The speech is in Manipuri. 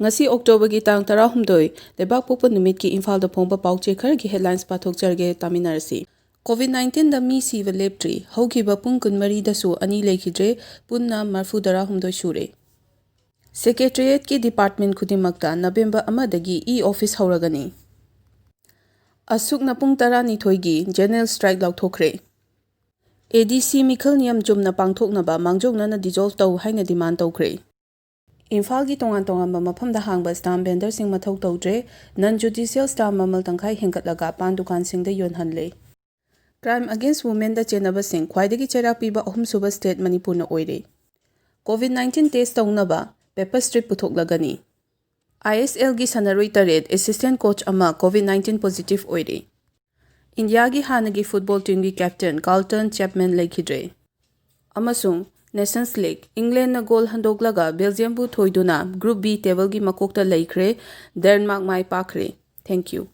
ngasi October gi tang 16 lebak popa numit ki Imphal da phongba pauche khar gi headlines pathokcharge taminarsi COVID-19 da mi siva leptri hokiba pung kunmari da su ani lekhidre punna marfudara humdoi sure Secretariat ki department khudimakta November amadagi e-office hauragani asukna pung 12 gi general strike lauthokre ADC Mikhal Niyam Jumna pangthoknaba mangjokna na dissolve taw haina demand tawkhre Imphal gi tongan tongan mafam da hangba stamp vendor sing mathau tawdre non judicial stamp mamal tangkhai hengkatlaga pan dukan sing da yonhanle Crime against women da chenaba sing khwaidagi cherak piba ahum suba state Manipur na oire COVID-19 test tawnaba paper strip puthoklagani ISL gi sanaroi taret assistant coach ama COVID-19 positive oire India gi hanagi football team gi captain Carlton Chapman lekhidre amasung Nations League England na goal handoglaga Belgium bu thoiduna Group B table gi makokta laikre Denmark mai pakre Thank you